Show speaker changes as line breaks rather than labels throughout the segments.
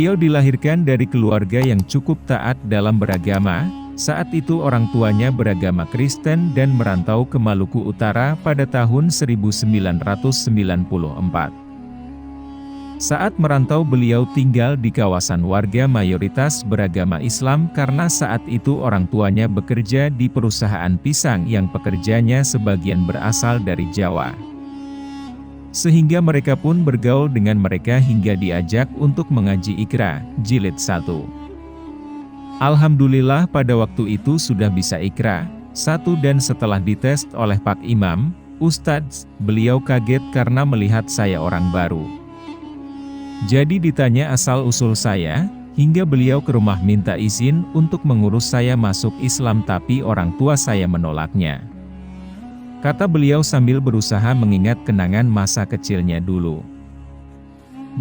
Beliau dilahirkan dari keluarga yang cukup taat dalam beragama. Saat itu orang tuanya beragama Kristen dan merantau ke Maluku Utara pada tahun 1994. Saat merantau beliau tinggal di kawasan warga mayoritas beragama Islam karena saat itu orang tuanya bekerja di perusahaan pisang yang pekerjanya sebagian berasal dari Jawa. Sehingga mereka pun bergaul dengan mereka hingga diajak untuk mengaji Iqra, Jilid 1. Alhamdulillah pada waktu itu sudah bisa Iqra 1 dan setelah dites oleh Pak Imam, Ustadz, beliau kaget karena melihat saya orang baru. Jadi ditanya asal-usul saya, hingga beliau ke rumah minta izin untuk mengurus saya masuk Islam tapi orang tua saya menolaknya. Kata beliau sambil berusaha mengingat kenangan masa kecilnya dulu.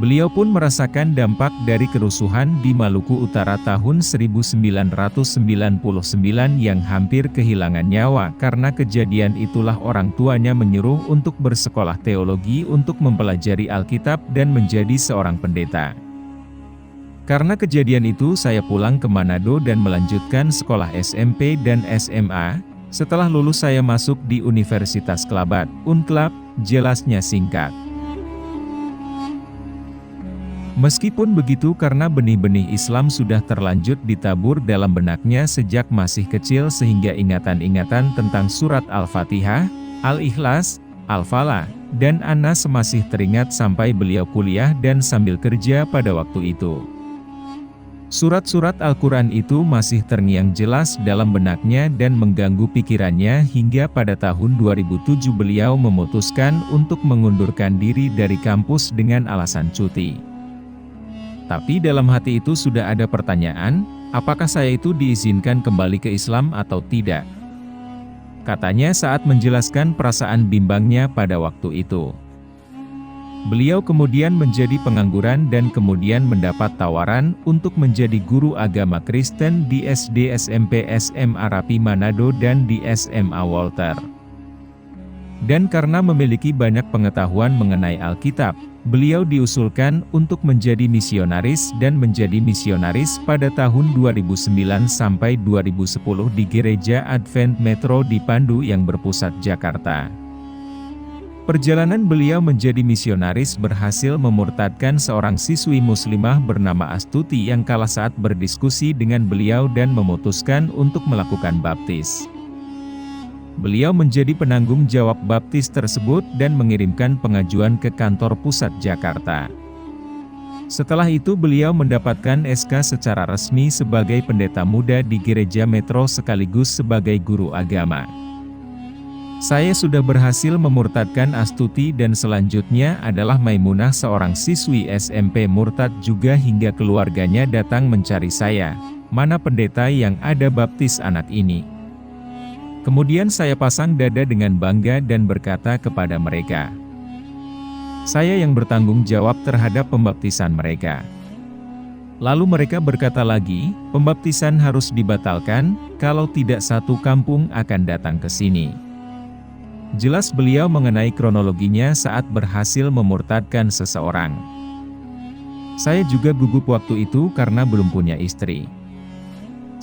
Beliau pun merasakan dampak dari kerusuhan di Maluku Utara tahun 1999 yang hampir kehilangan nyawa karena kejadian itulah orang tuanya menyuruh untuk bersekolah teologi untuk mempelajari Alkitab dan menjadi seorang pendeta. Karena kejadian itu saya pulang ke Manado dan melanjutkan sekolah SMP dan SMA. Setelah lulus saya masuk di Universitas Kelabat, Unclub, jelasnya singkat. Meskipun begitu karena benih-benih Islam sudah terlanjut ditabur dalam benaknya sejak masih kecil sehingga ingatan-ingatan tentang surat Al-Fatihah, Al-Ikhlas, Al-Falah, dan An-Nas masih teringat sampai beliau kuliah dan sambil kerja pada waktu itu. Surat-surat Al-Quran itu masih terngiang jelas dalam benaknya dan mengganggu pikirannya hingga pada tahun 2007 beliau memutuskan untuk mengundurkan diri dari kampus dengan alasan cuti. Tapi dalam hati itu sudah ada pertanyaan, apakah saya itu diizinkan kembali ke Islam atau tidak? Katanya saat menjelaskan perasaan bimbangnya pada waktu itu. Beliau kemudian menjadi pengangguran dan kemudian mendapat tawaran untuk menjadi guru agama Kristen di SD SMP SMA Rapi Manado dan di SMA Walter. Dan karena memiliki banyak pengetahuan mengenai Alkitab, beliau diusulkan untuk menjadi misionaris dan menjadi misionaris pada tahun 2009 sampai 2010 di Gereja Advent Metro di Pandu yang berpusat Jakarta. Perjalanan beliau menjadi misionaris berhasil memurtadkan seorang siswi muslimah bernama Astuti yang kalah saat berdiskusi dengan beliau dan memutuskan untuk melakukan baptis. Beliau menjadi penanggung jawab baptis tersebut dan mengirimkan pengajuan ke kantor pusat Jakarta. Setelah itu beliau mendapatkan SK secara resmi sebagai pendeta muda di Gereja Metro sekaligus sebagai guru agama. Saya sudah berhasil memurtadkan Astuti dan selanjutnya adalah Maimunah seorang siswi SMP murtad juga hingga keluarganya datang mencari saya, mana pendeta yang ada baptis anak ini. Kemudian saya pasang dada dengan bangga dan berkata kepada mereka, saya yang bertanggung jawab terhadap pembaptisan mereka. Lalu mereka berkata lagi, pembaptisan harus dibatalkan, kalau tidak satu kampung akan datang ke sini. Jelas beliau mengenai kronologinya saat berhasil memurtadkan seseorang. Saya juga gugup waktu itu karena belum punya istri.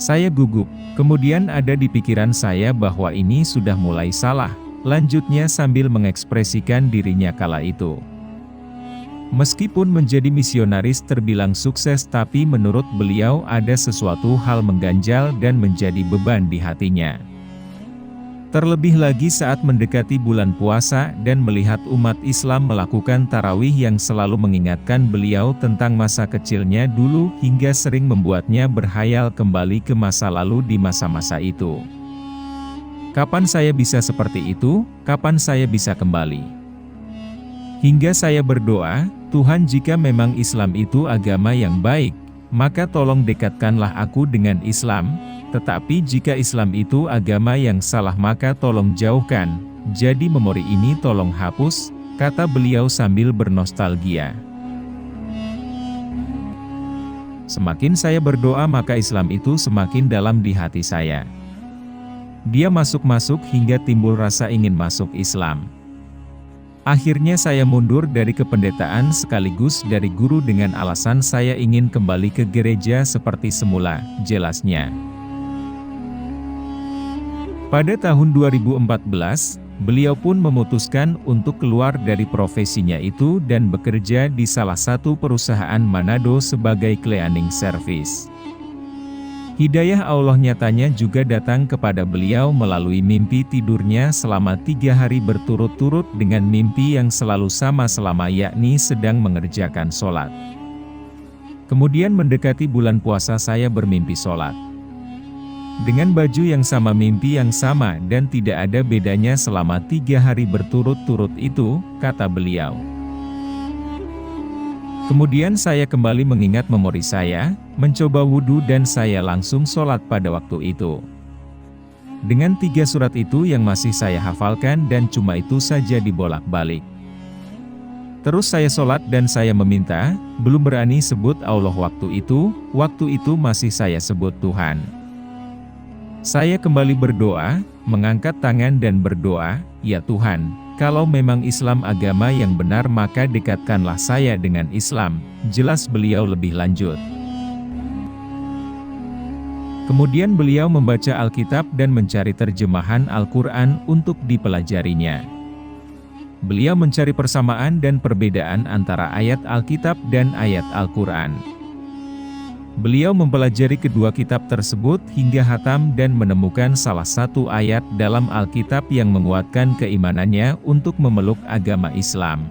Saya gugup, kemudian ada di pikiran saya bahwa ini sudah mulai salah, lanjutnya sambil mengekspresikan dirinya kala itu. Meskipun menjadi misionaris terbilang sukses tapi menurut beliau ada sesuatu hal mengganjal dan menjadi beban di hatinya. Terlebih lagi saat mendekati bulan puasa dan melihat umat Islam melakukan tarawih yang selalu mengingatkan beliau tentang masa kecilnya dulu hingga sering membuatnya berhayal kembali ke masa lalu di masa-masa itu. Kapan saya bisa seperti itu? Kapan saya bisa kembali? Hingga saya berdoa, Tuhan jika memang Islam itu agama yang baik, maka tolong dekatkanlah aku dengan Islam. Tetapi jika Islam itu agama yang salah maka tolong jauhkan, jadi memori ini tolong hapus, kata beliau sambil bernostalgia. Semakin saya berdoa maka Islam itu semakin dalam di hati saya. Dia masuk-masuk hingga timbul rasa ingin masuk Islam. Akhirnya saya mundur dari kependetaan sekaligus dari guru dengan alasan saya ingin kembali ke gereja seperti semula, jelasnya. Pada tahun 2014, beliau pun memutuskan untuk keluar dari profesinya itu dan bekerja di salah satu perusahaan Manado sebagai cleaning service. Hidayah Allah nyatanya juga datang kepada beliau melalui mimpi tidurnya selama 3 hari berturut-turut dengan mimpi yang selalu sama selama yakni sedang mengerjakan sholat. Kemudian mendekati bulan puasa saya bermimpi sholat. Dengan baju yang sama mimpi yang sama dan tidak ada bedanya selama 3 hari berturut-turut itu, kata beliau. Kemudian saya kembali mengingat memori saya, mencoba wudhu dan saya langsung sholat pada waktu itu. Dengan 3 surat itu yang masih saya hafalkan dan cuma itu saja dibolak-balik. Terus saya sholat dan saya meminta, belum berani sebut Allah waktu itu masih saya sebut Tuhan. Saya kembali berdoa, mengangkat tangan dan berdoa, ya Tuhan, kalau memang Islam agama yang benar maka dekatkanlah saya dengan Islam, jelas beliau lebih lanjut. Kemudian beliau membaca Alkitab dan mencari terjemahan Al-Quran untuk dipelajarinya. Beliau mencari persamaan dan perbedaan antara ayat Alkitab dan ayat Al-Quran. Beliau mempelajari kedua kitab tersebut hingga hatam dan menemukan salah satu ayat dalam Alkitab yang menguatkan keimanannya untuk memeluk agama Islam.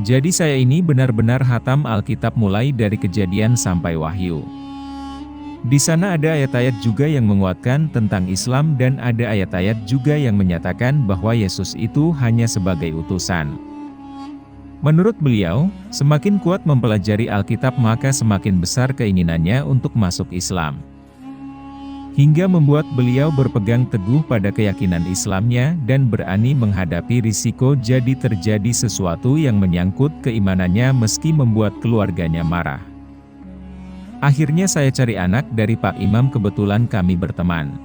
Jadi saya ini benar-benar hatam Alkitab mulai dari Kejadian sampai Wahyu. Di sana ada ayat-ayat juga yang menguatkan tentang Islam dan ada ayat-ayat juga yang menyatakan bahwa Yesus itu hanya sebagai utusan. Menurut beliau, semakin kuat mempelajari Alkitab maka semakin besar keinginannya untuk masuk Islam. Hingga membuat beliau berpegang teguh pada keyakinan Islamnya dan berani menghadapi risiko jadi terjadi sesuatu yang menyangkut keimanannya meski membuat keluarganya marah. Akhirnya saya cari anak dari Pak Imam, kebetulan kami berteman.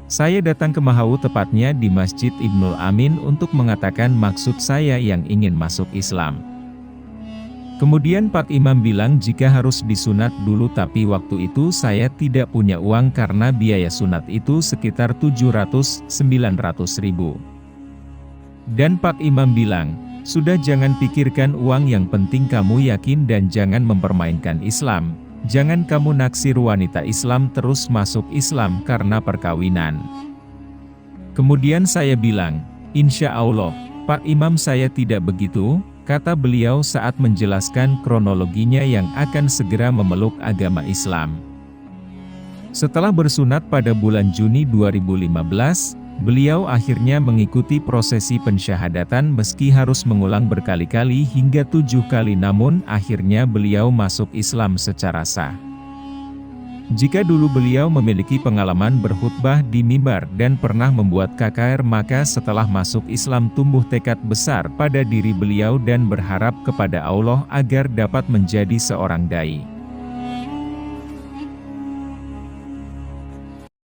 Saya datang ke Mahau, tepatnya di Masjid Ibnul Amin untuk mengatakan maksud saya yang ingin masuk Islam. Kemudian Pak Imam bilang jika harus disunat dulu, tapi waktu itu saya tidak punya uang karena biaya sunat itu sekitar 700-900 ribu. Dan Pak Imam bilang, sudah jangan pikirkan uang, yang penting kamu yakin dan jangan mempermainkan Islam. Jangan kamu naksir wanita Islam terus masuk Islam karena perkawinan. Kemudian saya bilang, insya Allah, Pak Imam saya tidak begitu, kata beliau saat menjelaskan kronologinya yang akan segera memeluk agama Islam. Setelah bersunat pada bulan Juni 2015, beliau akhirnya mengikuti prosesi pensyahadatan meski harus mengulang berkali-kali hingga 7 kali, namun akhirnya beliau masuk Islam secara sah. Jika dulu beliau memiliki pengalaman berkhutbah di mimbar dan pernah membuat KKR, maka setelah masuk Islam tumbuh tekad besar pada diri beliau dan berharap kepada Allah agar dapat menjadi seorang dai.